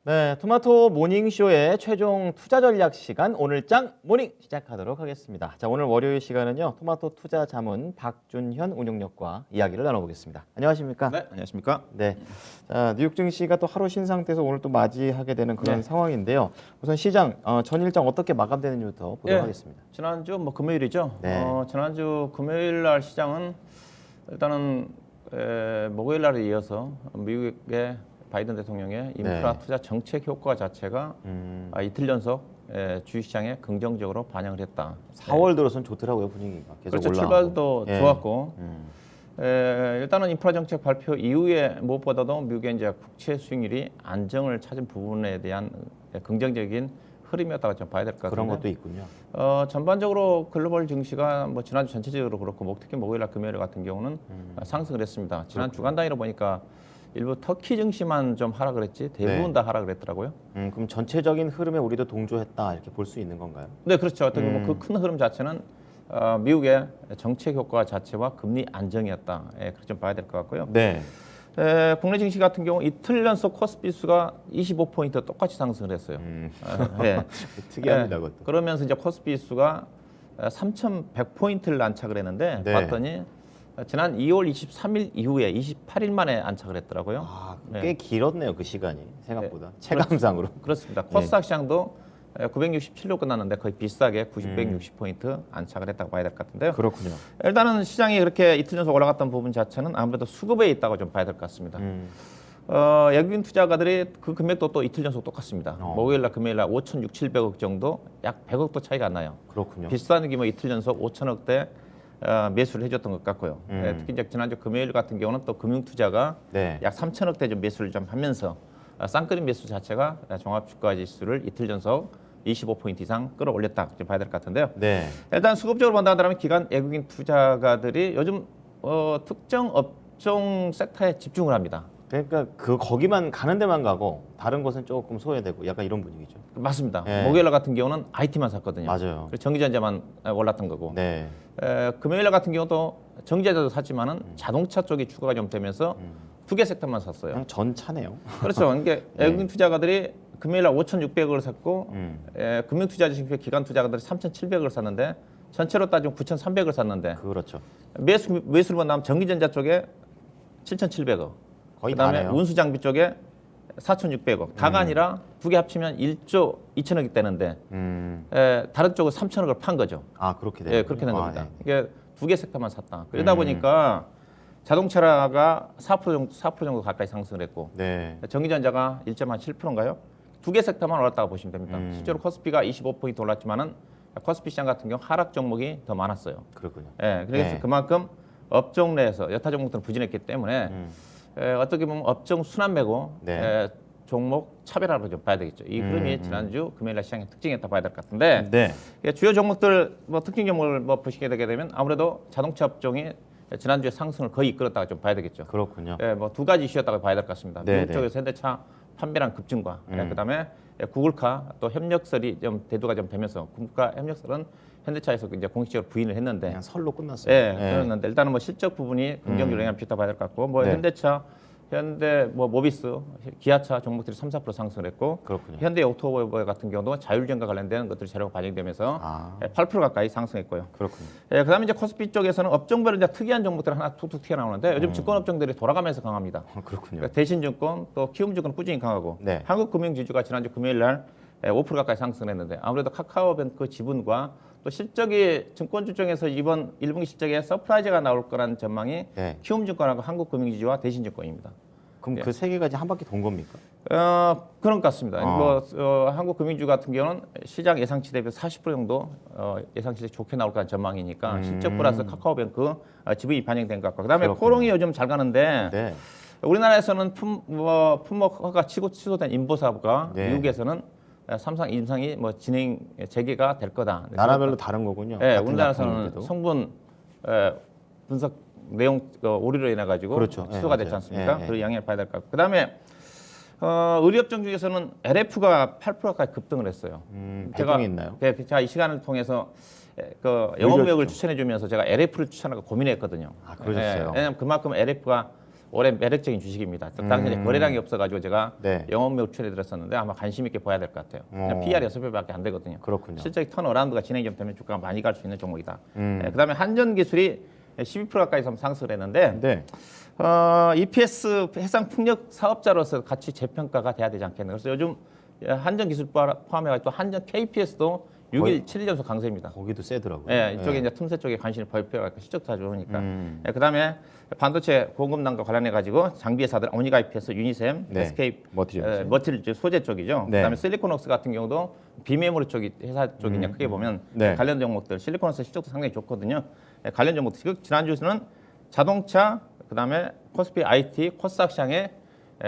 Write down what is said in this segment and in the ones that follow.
네, 토마토 모닝쇼의 최종 투자 전략 시간 오늘장 모닝 시작하도록 하겠습니다. 자, 오늘 월요일 시간은요. 토마토 투자 자문 박준현 운용력과 이야기를 나눠보겠습니다. 안녕하십니까? 네, 안녕하십니까? 네. 자, 뉴욕 증시가 또 하루 신상태에서 오늘 또 맞이하게 되는 그런 상황인데요. 우선 시장 전일장 어떻게 마감되는지부터 보도록 하겠습니다. 지난주 금요일이죠. 네. 지난주 금요일 날 시장은 일단은 목요일 날에 이어서 미국의 바이든 대통령의 인프라 투자 정책 효과 자체가 이틀 연속 주식시장에 긍정적으로 반영을 했다. 4월 들어서는 좋더라고요, 분위기가. 계속 그렇죠. 올라가고. 출발도 좋았고 일단은 인프라 정책 발표 이후에 무엇보다도 미국의 이제 국채 수익률이 안정을 찾은 부분에 대한 긍정적인 흐름이었다고 좀 봐야 될 것 같은데 그런 것도 있군요. 전반적으로 글로벌 증시가 지난주 전체적으로 그렇고 특히 목요일날 금요일 같은 경우는 상승을 했습니다. 지난 주간 단위로 보니까 일부 터키 증시만 좀 하락을 했지 대부분 다 하락을 했더라고요. 그럼 전체적인 흐름에 우리도 동조했다 이렇게 볼 수 있는 건가요? 네, 그렇죠. 어떻게 보면 그 큰 흐름 자체는 미국의 정책 효과 자체와 금리 안정이었다. 그렇게 좀 봐야 될 것 같고요. 네. 국내 증시 같은 경우 이틀 연속 코스피 지수가 25포인트 똑같이 상승을 했어요. 특이합니다, 그것도. 그러면서 이제 코스피 지수가 3,100포인트를 안착을 했는데 봤더니 지난 2월 23일 이후에 28일 만에 안착을 했더라고요. 꽤 길었네요, 그 시간이 생각보다. 체감상으로. 그렇습니다. 코스닥 시장도 967로 끝났는데 거의 비슷하게 960포인트 안착을 했다고 봐야 될 것 같은데요. 그렇군요. 일단은 시장이 그렇게 이틀 연속 올라갔던 부분 자체는 아무래도 수급에 있다고 좀 봐야 될 것 같습니다. 외국인 투자가들이 그 금액도 또 이틀 연속 똑같습니다. 목요일날 금요일날 5,600~700억 정도 약 100억도 차이가 안 나요. 그렇군요. 비슷한 규모 이틀 연속 5천억대 매수를 해줬던 것 같고요. 특히 이제 지난주 금요일 같은 경우는 또 금융투자가 약 3천억대 좀 매수를 좀 하면서 쌍끌인 매수 자체가 종합주가지수를 이틀 연속 25포인트 이상 끌어올렸다 좀 봐야 될 것 같은데요. 일단 수급적으로 본다면 기관 외국인 투자가들이 요즘 특정 업종 섹터에 집중을 합니다. 그러니까 거기만 가는 데만 가고 다른 곳은 조금 소외되고 약간 이런 분위기죠. 맞습니다. 목요일 같은 경우는 IT만 샀거든요. 맞아요. 그리고 전기전자만 올랐던 거고. 네. 금요일 같은 경우도 전기전자도 샀지만은 자동차 쪽이 추가가 좀 되면서 두 개 섹터만 샀어요. 그냥 전차네요. 그렇죠. 그러니까 외국인 투자가들이 금요일 날 5,600억을 샀고 금융투자지수 기관 투자가들이 3,700억을 샀는데 전체로 따지면 9,300억을 샀는데 그렇죠. 매수를 본다면 전기전자 쪽에 7,700억. 거의 그다음에 다네요. 운수장비 쪽에 4,600억. 다가 아니라 두 개 합치면 1조 2천억이 되는데 다른 쪽은 3천억을 판 거죠. 그렇게 돼요. 그렇게 된 겁니다. 이게 두 개 섹터만 샀다. 그러다 보니까 자동차가 4% 정도 가까이 상승을 했고 전기전자가 1.7%인가요? 두 개 섹터만 올랐다고 보시면 됩니다. 실제로 코스피가 25포인트 올랐지만은 코스피 시장 같은 경우 하락 종목이 더 많았어요. 그렇군요. 그래서 그만큼 업종 내에서 여타 종목들은 부진했기 때문에 어떻게 보면 업종 순환매고 종목 차별화로 좀 봐야 되겠죠. 이 흐름이 지난주 금요일 날 시장의 특징이었다 봐야 될 것 같은데 주요 종목들 특징 종목을 보시게 되게 되면 아무래도 자동차 업종이 지난주에 상승을 거의 이끌었다고 좀 봐야 되겠죠. 그렇군요. 두 가지 이슈였다고 봐야 될 것 같습니다. 미국 쪽에서 현대차 판매량 급증과 그다음에 구글카 또 협력설이 좀 대두가 좀 되면서 구글카 협력설은 현대차에서 이제 공식적으로 부인을 했는데 그냥 설로 끝났어요. 그랬는데 일단은 실적 부분이 긍정적으로 영향을 미쳤다 봐야 될 것 같고 현대차 현대 모비스, 기아차 종목들이 3~4% 상승을 했고 현대 오토모바일 같은 경우도 자율주행과 관련된 것들이 재료가 반영되면서 8% 가까이 상승했고요. 그렇군요. 그다음에 이제 코스피 쪽에서는 업종별로 이제 특이한 종목들이 하나 툭툭 튀어나오는데 요즘 증권 업종들이 돌아가면서 강합니다. 그렇군요. 그러니까 대신증권 또 키움증권은 꾸준히 강하고 한국금융지주가 지난주 금요일 날 5% 가까이 상승했는데 아무래도 카카오뱅크 지분과 또 실적이 증권주 쪽에서 이번 1분기 실적에 서프라이즈가 나올 거라는 전망이 키움증권하고 한국금융지주와 대신증권입니다. 그럼 그 세 개까지 한 바퀴 돈 겁니까? 그런 것 같습니다. 한국금융지주 같은 경우는 시장 예상치 대비 40% 정도 예상치 좋게 나올 거라는 전망이니까 실적 플러스 카카오뱅크 지분이 반영된 것 같고 그다음에 코롱이 요즘 잘 가는데 우리나라에서는 품목 허가 취소된 인보사업과 미국에서는 삼성 임상이 진행 재개가 될 거다. 나라별로 다른 거군요. 우리나라에서는 성분 분석 내용 오류로 인해 가지고 취소가 됐지 않습니까? 그 영향을 봐야 될 것 같고. 그다음에 의료업종 중에서는 LF가 8% 가까이 급등을 했어요. 배경이 있나요? 제가 이 시간을 통해서 영업무역을 추천해주면서 제가 LF를 추천하고 고민했거든요. 그러셨어요? 왜냐하면 그만큼 LF가 올해 매력적인 주식입니다. 당시에 거래량이 없어가지고 제가 네. 영업 매출에 들었었는데 아마 관심 있게 봐야 될 것 같아요. 그냥 PR이 6배밖에 안 되거든요. 그렇군요. 실제 턴어라운드가 진행이 좀 되면 주가가 많이 갈 수 있는 종목이다. 그다음에 한전기술이 12% 가까이 상승을 했는데 네. EPS 해상 풍력 사업자로서 같이 재평가가 돼야 되지 않겠나. 그래서 요즘 한전기술 포함해가지고 또 한전 KPS도 6일, 7일 연속 강세입니다. 거기도 세더라고요. 예, 이쪽에 이제 틈새 쪽에 관심을 보일 필요가 있고 실적도 좋으니까. 예, 그다음에 반도체 공급난과 관련해 가지고 장비 회사들 오니가 IPS, 유니셈, 네. SK 머티리얼즈. 소재 쪽이죠. 네. 그다음에 실리콘웍스 같은 경우도 비메모리 쪽이 회사 쪽이 이제 크게 보면 네. 관련 종목들 실리콘웍스 실적도 상당히 좋거든요. 예, 관련 종목들 지난주에는 자동차 그다음에 코스피 IT, 코스닥 시장에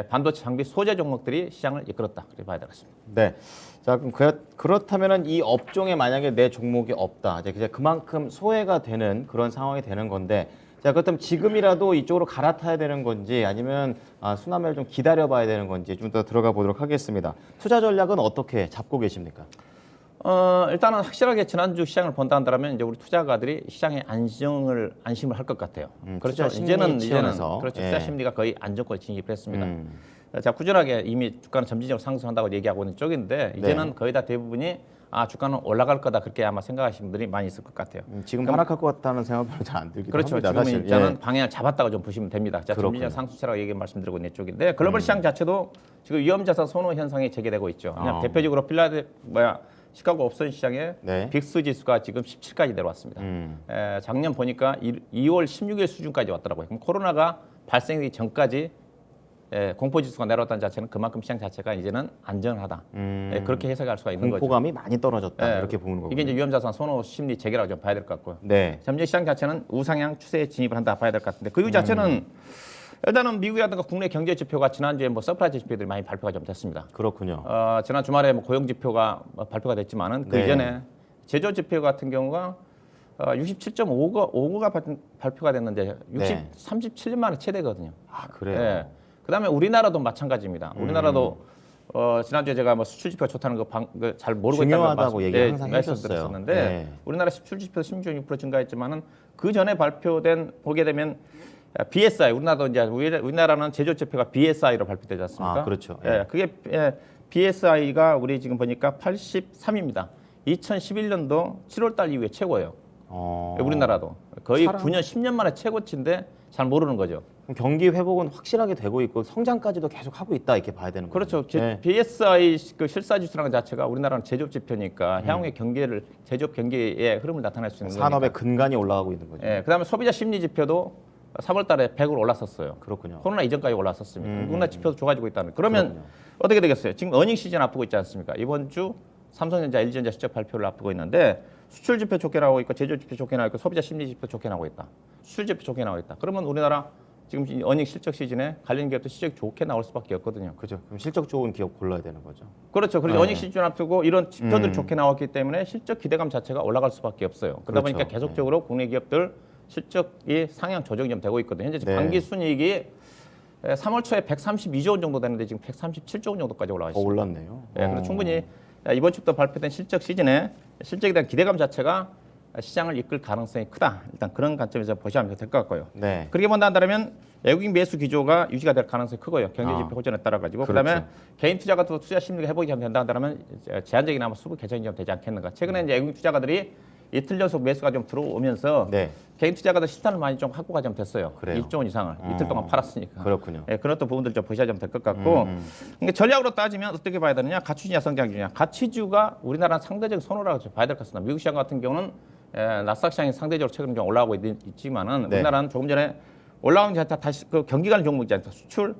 반도체 장비 소재 종목들이 시장을 이끌었다. 그렇게 봐야 되겠습니다. 네. 자, 그럼 그렇다면은 이 업종에 만약에 내 종목이 없다. 이제 그만큼 소외가 되는 그런 상황이 되는 건데, 자, 그렇다면 지금이라도 이쪽으로 갈아타야 되는 건지 아니면 순환매를 좀 기다려봐야 되는 건지 좀 더 들어가 보도록 하겠습니다. 투자 전략은 어떻게 잡고 계십니까? 일단은 확실하게 지난주 시장을 본다 한다면 이제 우리 투자가들이 시장의 안심을 할 것 같아요. 그렇죠. 투자 심리 차원에서. 그렇죠. 예. 투자 심리가 거의 안정권에 진입했습니다. 자, 꾸준하게 이미 주가는 점진적으로 상승한다고 얘기하고 있는 쪽인데 이제는 거의 다 대부분이 주가는 올라갈 거다 그렇게 아마 생각하시는 분들이 많이 있을 것 같아요. 지금 하락할 것 같다는 생각은 별로 잘 안 들기도 그렇죠. 합니다. 지금 사실. 일단은 예. 방향을 잡았다고 좀 보시면 됩니다. 자, 그렇군요. 점진적 상승세라고 얘기 말씀드리고 있는 쪽인데 글로벌 시장 자체도 지금 위험자산 선호 현상이 재개되고 있죠. 그냥 대표적으로 시카고 옵션 시장에 네. 빅스 지수가 지금 17까지 내려왔습니다. 작년 보니까 2월 16일 수준까지 왔더라고요. 그럼 코로나가 발생하기 전까지 공포 지수가 내려왔다는 자체는 그만큼 시장 자체가 이제는 안전하다. 그렇게 해석할 수가 있는 거죠. 공포감이 많이 떨어졌다. 이렇게 보는 거고. 이게 이제 위험자산 선호 심리 재개라고 좀 봐야 될 것 같고요. 네. 점점 시장 자체는 우상향 추세에 진입을 한다 봐야 될 것 같은데 그 이유 자체는 일단은 미국이라든가 국내 경제 지표가 지난주에 서프라이즈 지표들이 많이 발표가 좀 됐습니다. 그렇군요. 지난 주말에 고용 지표가 발표가 됐지만은 그 네. 이전에 제조 지표 같은 경우가 67.5가 발표가 됐는데 37년 만에 최대거든요. 아, 그래요. 예. 그다음에 우리나라도 마찬가지입니다. 우리나라도 지난주에 제가 수출 지표가 좋다는 거 잘 모르고 중요하다고 있다는 얘기 항상 해주셨어요. 말씀드렸었는데 네. 우리나라 수출 지표 16.6% 증가했지만은 그 전에 발표된 보게 되면 BSI 우리나라는 제조 지표가 BSI로 발표되지 않습니까? 그렇죠. 예, 그게 BSI가 우리 지금 보니까 83입니다. 2011년도 7월달 이후에 최고예요. 우리나라도 거의 9년, 10년 만에 최고치인데 잘 모르는 거죠. 경기 회복은 확실하게 되고 있고 성장까지도 계속 하고 있다 이렇게 봐야 되는 거죠. 그렇죠. BSI 그 실사지수라는 것 자체가 우리나라는 제조업 지표니까 향후의 제조업 경기의 흐름을 나타낼 수 있는 산업의 거니까. 근간이 올라가고 있는 거죠. 예, 그다음에 소비자 심리 지표도 3월달에 100으로 올랐었어요. 그렇군요. 코로나 이전까지 올랐었습니다. 국내 지표도 좋아지고 있다는. 그러면 어떻게 되겠어요? 지금 어닝 시즌 앞두고 있지 않습니까? 이번 주 삼성전자, LG전자 실적 발표를 앞두고 있는데 수출 지표 좋게 나오고 있고 제조 지표 좋게 나오고 있고 소비자 심리 지표 좋게 나오고 있다. 수출 지표 좋게 나오고 있다. 그러면 우리나라 지금 어닝 실적 시즌에 관련 기업도 실적이 좋게 나올 수밖에 없거든요. 그죠. 그럼 실적 좋은 기업 골라야 되는 거죠. 그렇죠. 그래서 어닝 시즌 앞두고 이런 지표들 좋게 나왔기 때문에 실적 기대감 자체가 올라갈 수밖에 없어요. 그러다 그렇죠. 보니까 계속적으로 국내 기업들 실적이 상향 조정이 좀 되고 있거든요. 현재 네. 반기 순이익이 3월 초에 132조 원 정도 되는데 지금 137조 원 정도까지 올라가 더 있습니다. 올랐네요. 네, 그래서 충분히 이번 주부터 발표된 실적 시즌에 실적에 대한 기대감 자체가 시장을 이끌 가능성이 크다. 일단 그런 관점에서 보시면 될 것 같고요. 네. 그렇게 본다 한다면 외국인 매수 기조가 유지가 될 가능성이 크고요. 경제 지표 호전에 따라 가지고 그다음에 그렇죠. 개인 투자가 또 투자 심리가 회복이 좀 된다 한다면 제한적인 아마 수급 개선이 좀 되지 않겠는가. 최근에 이제 외국인 투자가들이 이틀 연속 매수가 좀 들어오면서 네. 개인 투자가들 실탄을 많이 좀 확보가 좀 됐어요. 그래요. 1조 원 이상을 이틀 동안 팔았으니까. 그렇군요. 예, 그런 어떤 부분들 좀 보셔야 좀 될 것 같고. 그러니까 전략으로 따지면 어떻게 봐야 되느냐? 가치주냐 성장주냐? 가치주가 우리나라는 상대적 선호라고 좀 봐야 될 것 같습니다. 미국 시장 같은 경우는 나스닥 시장이 상대적으로 최근 좀 올라가고 있지만은 네. 우리나라는 조금 전에 올라온 게 다시 그 경기 가는 종목이지 않습니까? 수출,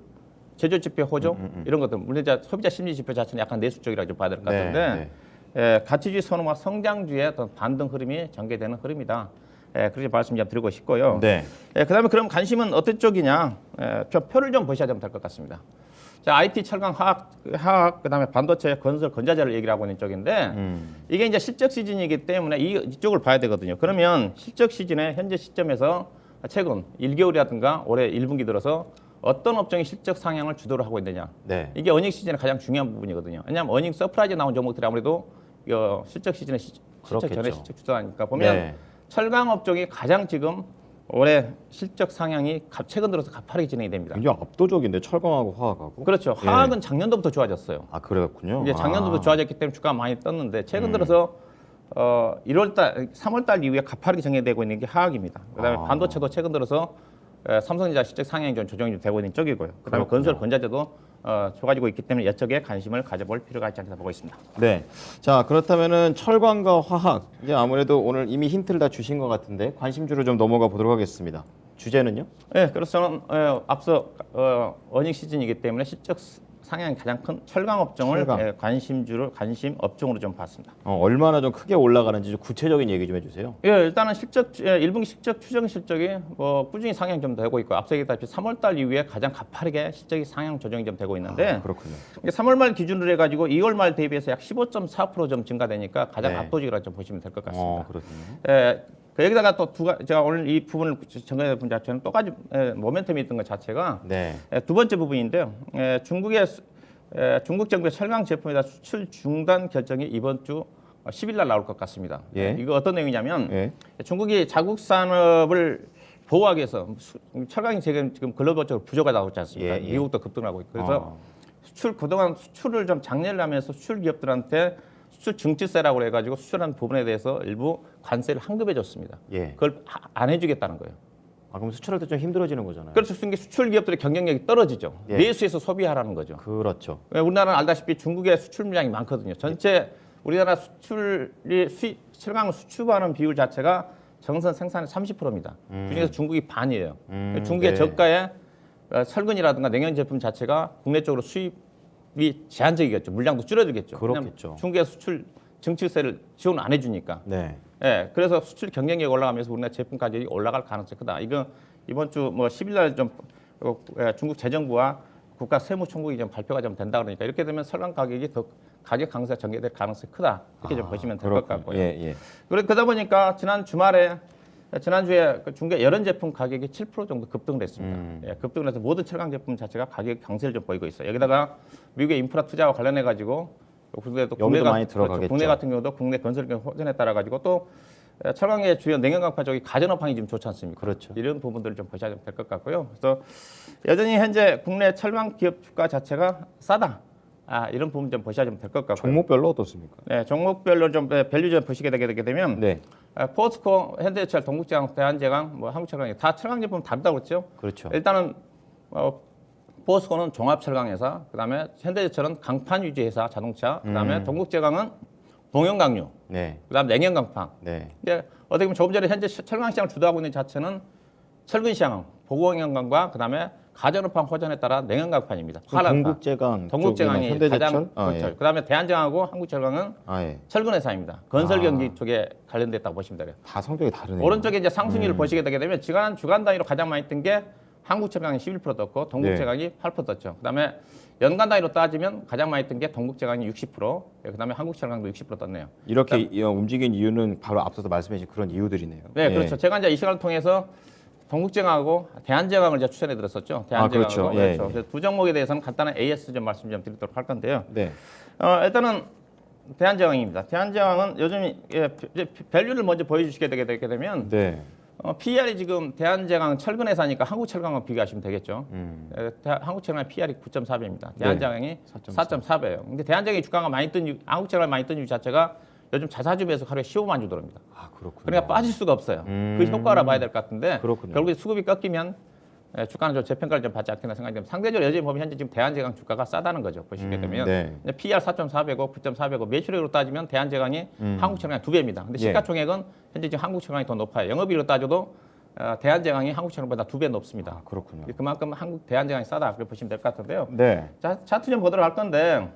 제조 지표 호조 이런 것들. 물론 이제 소비자 심리 지표 자체는 약간 내수적이라고 좀 봐야 될 것 네, 같은데 가치주의 선호와 성장주의 어떤 반등 흐름이 전개되는 흐름이다. 그렇게 말씀 좀 드리고 싶고요. 네. 그다음에 그럼 관심은 어떤 쪽이냐? 표를 좀 보셔야 될 것 같습니다. 자, IT, 철강, 화학, 그다음에 반도체, 건설, 건자재를 얘기를 하고 있는 쪽인데 이게 이제 실적 시즌이기 때문에 이쪽을 봐야 되거든요. 그러면 실적 시즌에 현재 시점에서 최근 1개월이라든가 올해 1분기 들어서 어떤 업종이 실적 상향을 주도를 하고 있느냐. 네. 이게 어닝 시즌의 가장 중요한 부분이거든요. 왜냐하면 어닝 서프라이즈 나온 종목들이 아무래도 실적 시즌에 실적 전에 그렇겠죠. 실적 주도하니까 보면 네. 철강 업종이 가장 지금 올해 실적 상향이 최근 들어서 가파르게 진행이 됩니다. 굉장히 압도적인데 철강하고 화학하고. 그렇죠. 예. 화학은 작년도부터 좋아졌어요. 아 그렇군요. 이제 작년도부터 좋아졌기 때문에 주가가 많이 떴는데 최근 들어서 3월달 이후에 가파르게 정리되고 있는 게 화학입니다. 그다음에 반도체도 최근 들어서 삼성전자 실적 상향이 좀 조정이 좀 되고 있는 쪽이고요. 그다음에 그렇군요. 건설 건자재도 좋아지고 있기 때문에 이쪽에 관심을 가져볼 필요가 있지 않겠다 보고 있습니다. 네. 자 그렇다면은 철강과 화학 이제 아무래도 오늘 이미 힌트를 다 주신 것 같은데 관심주로 좀 넘어가 보도록 하겠습니다. 주제는요? 네, 그래서 저는 앞서 어닝 시즌이기 때문에 실적 상향이 가장 큰 철강 업종을 철강. 관심 업종으로 좀 봤습니다. 얼마나 좀 크게 올라가는지 좀 구체적인 얘기 좀 해주세요. 예, 일단은 1분기 실적 추정 실적이 뭐 꾸준히 상향 좀 되고 있고 앞서 얘기했다시피 3월달 이후에 가장 가파르게 실적이 상향 조정이 좀 되고 있는데 그렇군요. 이게 3월 말 기준으로 해가지고 2월 말 대비해서 약 15.4%좀 증가되니까 가장 네. 압도적이라 좀 보시면 될 것 같습니다. 그렇군요. 여기다가 또 제가 오늘 이 부분을 정리해 본 자체는 똑같이 모멘텀이 있던 것 자체가 네. 두 번째 부분인데요. 중국 정부의 철강 제품에다 수출 중단 결정이 이번 주 10일 날 나올 것 같습니다. 예. 이거 어떤 내용이냐면 예. 중국이 자국 산업을 보호하기 위해서 철강이 지금 글로벌적으로 부족하다고 했지 않습니까? 예, 예. 미국도 급등하고 있고 그래서 그동안 수출을 좀 장려를 하면서 수출 기업들한테 수출 증치세라고 해가지고 수출하는 부분에 대해서 일부 관세를 환급해 줬습니다. 예. 그걸 안 해주겠다는 거예요. 그럼 수출할 때 좀 힘들어지는 거잖아요. 그래서 수출 기업들의 경쟁력이 떨어지죠. 예. 내수에서 소비하라는 거죠. 그렇죠. 우리나라는 알다시피 중국의 수출 물량이 많거든요. 전체 우리나라 철강을 수출하는 비율 자체가 정선 생산의 30%입니다. 그중에서 중국이 반이에요. 중국의 네. 저가의 철근이라든가 냉연 제품 자체가 국내 쪽으로 수입이 제한적이겠죠. 물량도 줄어들겠죠. 그렇겠죠. 왜냐하면 중국의 수출 증치세를 지원 안 해주니까. 네. 예, 그래서 수출 경쟁력이 올라가면서 우리나라 제품 가격이 올라갈 가능성이 크다. 이거 이번 주 뭐 10일 날 좀 중국 재정부와 국가 세무총국이 좀 발표가 좀 된다 그러니까 이렇게 되면 철강 가격이 더 가격 강세가 전개될 가능성이 크다. 이렇게 좀 보시면 될 것 같고요. 예, 예. 그러다 보니까 지난주에 중국 여론 제품 가격이 7% 정도 급등을 했습니다. 예, 급등을 해서 모든 철강 제품 자체가 가격 강세를 좀 보이고 있어요. 여기다가 미국의 인프라 투자와 관련해 가지고 여기도 많이 들어가겠죠. 국내 같은 경우도 국내 건설 호전에 따라 가지고 또 철강의 주요 냉연 강파 쪽이 가전업황이 지금 좋지 않습니까? 그렇죠. 이런 부분들을 좀 보셔야 될 것 같고요. 그래서 여전히 현재 국내 철강 기업 주가 자체가 싸다. 이런 부분 좀 보셔야 될 것 같고요. 종목별로 어떻습니까? 네, 종목별로 좀 밸류 좀 보시게 되게 되면 네. 포스코, 현대제철, 동국제강, 대한제강, 뭐 한국철강이 다 철강 제품 다르다고 그랬죠. 그렇죠. 일단은 포스코는 종합철강회사, 그다음에 현대제철은 강판 위주 회사 자동차, 그다음에 동국제강은 동영강유, 네. 그다음 냉연강판. 네. 근데 어떻게 보면 조금 전에 현재 철강 시장을 주도하고 있는 자체는 철근 시장, 보공연강과 그다음에 가전업황 호전에 따라 냉연강판입니다. 동국제강, 동국제강이 현대제철, 가장 그렇죠. 예. 그다음에 대한제강하고 한국철강은 예. 철근 회사입니다. 건설 경기 쪽에 관련됐다고 보시면 돼요. 다 성격이 다르네요. 오른쪽에 이제 상승률을 보시게 되게 되면 주간 단위로 가장 많이 뜬 게 한국철강이 11% 떴고 동국제강이 8% 떴죠. 그다음에 연간 단위로 따지면 가장 많이 뜬 게 동국제강이 60%, 그다음에 한국철강도 60% 떴네요. 이렇게 움직인 이유는 바로 앞서서 말씀해 주신 그런 이유들이네요. 네, 예. 그렇죠. 제가 이제 이 시간을 통해서 동국제강하고 대한제강을 이제 추천해 드렸었죠. 대한제강하고 그렇죠. 예, 그렇죠. 그래서 두 종목에 대해서는 간단한 AS 좀 말씀 좀 드리도록 할 건데요. 네. 일단은 대한제강입니다. 대한제강은 요즘 밸류를 먼저 보여주시게 되게 되면 네. PER이 지금 대한제강 철근 회사니까 한국철강과 비교하시면 되겠죠. 한국철강의 PER이 9.4배입니다. 대한제강이 4.4배예요. 근데 대한제강이 주가가 많이 뜬 한국철강이 많이 뜬 이유 자체가 요즘 자사주 매수 하루에 15만 주 들어옵니다. 그렇군요. 그러니까 빠질 수가 없어요. 그 효과를 봐야 될 것 같은데 그렇군요. 결국에 수급이 꺾이면 주가는 좀 재평가를 좀 받지 않겠나 생각이 됩니다. 상대적으로 여전히 보면 현재 지금 대한제강 주가가 싸다는 거죠. 보시게 되면 네. PER 4.4배고 9.4배고 매출액으로 따지면 대한제강이 한국철강이 2배입니다. 근데 시가총액은 현재 지금 한국철강이 더 높아요. 영업이익으로 따져도 대한제강이 한국철강보다 2배 높습니다. 그렇군요. 그만큼 대한제강이 싸다 그렇게 보시면 될 것 같은데요. 네. 차트 좀 보도록 할 건데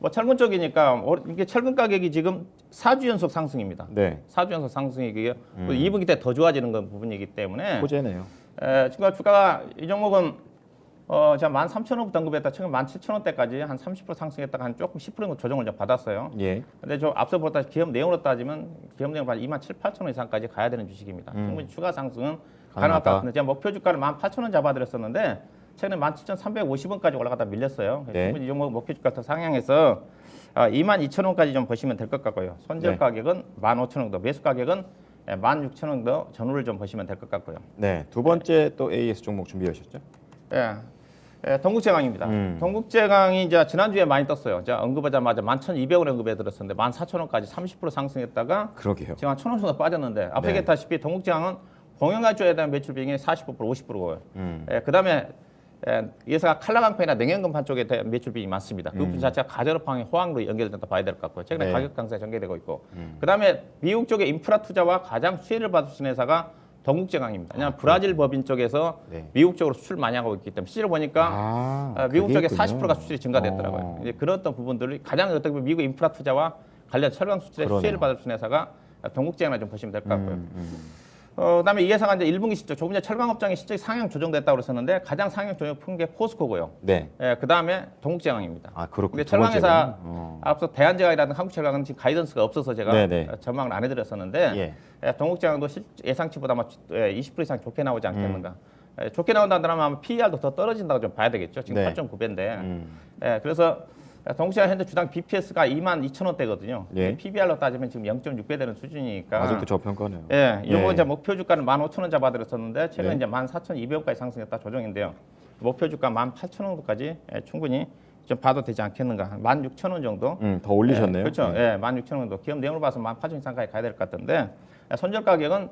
뭐 철근 쪽이니까 이게 철근 가격이 지금 4주 연속 상승입니다. 네. 4주 연속 상승이 그게 2분기 때 더 좋아지는 건 부분이기 때문에 호재네요. 주가가 이 종목은 제가 13,000원부터 언급했다 최근 17,000원대까지 한 30% 상승했다가 한 조금 10% 정도 조정을 좀 받았어요. 예. 근데 저 앞서 보다 기업 내용으로 따지면 기업 내용 27,800원 이상까지 가야 되는 주식입니다. 충분히 추가 상승은 가능할 것 같은데 제가 목표 주가를 18,000원 잡아드렸었는데 최근에 17,350원까지 올라가다 밀렸어요. 네. 충분히 이 종목 목표 주가 더 상향해서 22,000원까지 좀 보시면 될 것 같고요. 손절 네. 가격은 15,000원 정도, 매수 가격은 16,000원 더 전후를 좀 보시면 될 것 같고요. 네, 두 번째 또 AS 종목 준비하셨죠? 예. 동국제강입니다. 동국제강이 이제 지난주에 많이 떴어요. 제가 언급하자마자 11,200원에 언급해 드렸었는데 14,000원까지 30% 상승했다가 그러게요. 지금 한 1,000원 정도 빠졌는데 앞서 얘기했다시피 동국제강은 공영가주에 대한 매출 비중이 45% 50%고요. 그다음에 예사가 칼라강판이나 냉연금판 쪽에 대한 매출 비중이 많습니다. 그 부분 자체가 가저로팡의 호황으로 연결된다 봐야 될 것 같고요. 최근에 가격 강세가 전개되고 있고 그다음에 미국 쪽의 인프라 투자와 가장 수혜를 받을 수 있는 회사가 동국제강입니다. 왜냐하면 브라질 법인 쪽에서 미국 쪽으로 수출 많이 하고 있기 때문에 실제로 보니까 미국 쪽에 40%가 수출이 증가됐더라고요. 이제 그런 어떤 부분들이 가장 어떻게 보면 미국 인프라 투자와 관련 철강 수출에 수혜를 받을 수 있는 회사가 동국제강을 좀 보시면 될 것 같고요. 그다음에 이 회사가 이제 1분기 실적, 조금 전에 철강업장의 실적이 상향 조정됐다고 그랬었는데 가장 상향 조정 푼 게 포스코고요. 네. 그다음에 동국제강입니다. 아, 그렇군요. 근데 철강회사 앞서 대한제강이라든 한국철강은 지금 가이던스가 없어서 제가 전망을 안 해드렸었는데 동국제강도 예상치보다 20% 이상 좋게 나오지 않겠는가. 좋게 나온다면 아마 PER도 더 떨어진다고 좀 봐야 되겠죠. 지금 8.9배인데. 그래서 동국제강 현재 주당 BPS가 22,000원대거든요. PBR로 따지면 지금 0.6배 되는 수준이니까. 아직도 저평가네요. 이거 이제 목표 주가는 15,000원 잡아드렸었는데 최근 이제 14,200원까지 상승했다 조정인데요. 목표 주가 18,000원 정도까지 충분히 좀 봐도 되지 않겠는가. 한 16,000원 정도. 더 올리셨네요. 그렇죠. 16,000원 정도. 기업 내용을 봐서 18,000원 이상까지 가야 될 것 같은데 손절 가격은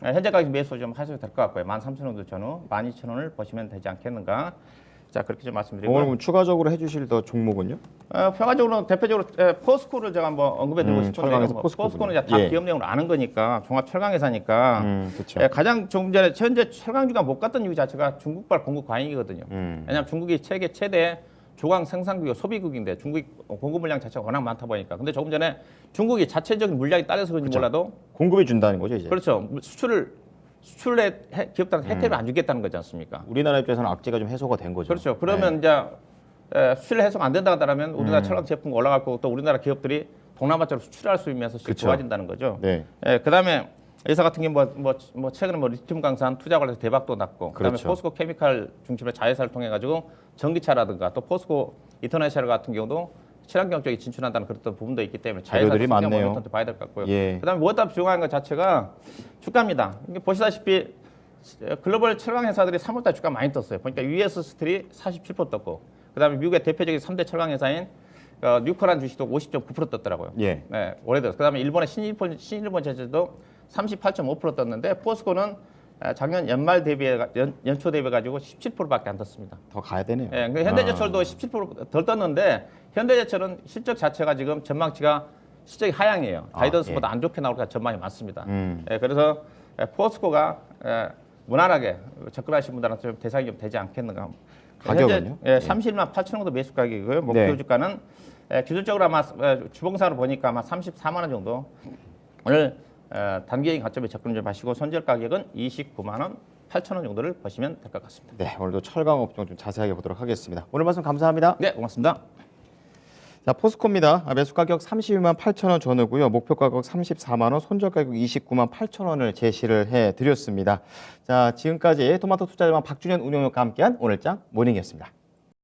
현재 가격 매수 좀 하셔도 될 것 같고요. 13,000원 정도 전후 12,000원을 보시면 되지 않겠는가. 자, 그렇게 좀 말씀드리고요. 오늘 추가적으로 해주실 더 종목은요? 평가적으로 대표적으로 포스코를 제가 한번 언급해드리고 싶은데 포스코는 이제 다 기업 내용을 아는 거니까 종합 철강 회사니까 가장 좀 전에 현재 철강주가 못 갔던 이유 자체가 중국발 공급 과잉이거든요. 왜냐하면 중국이 세계 최대 조강 생산국이고 소비국인데 중국이 공급 물량 자체가 워낙 많다 보니까. 근데 조금 전에 중국이 자체적인 물량이 딸려서 그런지 몰라도 공급해 준다는 거죠 이제. 그렇죠. 수출에 기업들한테 혜택을 안 주겠다는 거지 않습니까? 우리나라 입장에서는 악재가 좀 해소가 된 거죠. 그렇죠. 그러면 이제 수출 해소가 안 된다 하더라면 우리나라 철강 제품 올라갈 거고 또 우리나라 기업들이 동남아 쪽으로 수출할 수 있면서 좋아진다는 거죠. 그다음에 회사 같은 게 뭐 최근에 리튬 강산 투자 관련해서 대박도 났고 그다음에 포스코 케미칼 중심의 자회사를 통해 가지고 전기차라든가 또 포스코 이터내셔널 같은 경우도 친환경 쪽에 진출한다는 그런 부분도 있기 때문에 자료들이 많네요. 봐야 될 것 같고요. 그다음에 무엇보다 중요한 것 자체가 주가입니다. 이게 보시다시피 글로벌 철강 회사들이 3월달 주가 많이 떴어요. 보니까 US 스틸이 47% 떴고, 그다음에 미국의 대표적인 3대 철강 회사인 뉴커란 주식도 50.9% 떴더라고요. 올해 들어서. 그다음에 일본의 신일본 제주도 38.5% 떴는데 포스코는 작년 연말 연초 대비해 가지고 17%밖에 안 떴습니다. 더 가야 되네요. 현대제철도 17%덜 떴는데 현대제철은 실적 자체가 지금 전망치가 실적이 하향이에요. 가이던스보다 안 좋게 나올까 전망이 많습니다. 그래서 포스코가 무난하게 접근하신 분들한테 좀 대상이 좀 되지 않겠는가. 가격은요? 31만 8천 원 정도 매수 가격이고요. 목표 주가는 기술적으로 아마 주봉사로 보니까 아마 34만 원 정도 오늘 단기적인 관점에 접근 좀 하시고 손절 가격은 29만 원 8천 원 정도를 보시면 될 것 같습니다. 네, 오늘도 철강 업종 좀 자세하게 보도록 하겠습니다. 오늘 말씀 감사합니다. 네, 고맙습니다. 자, 포스코입니다. 매수 가격 31만 8천 원 전후고요. 목표 가격 34만 원, 손절 가격 29만 8천 원을 제시를 해드렸습니다. 자, 지금까지 토마토 투자자만 박준현 운용역과 함께한 오늘장 모닝이었습니다.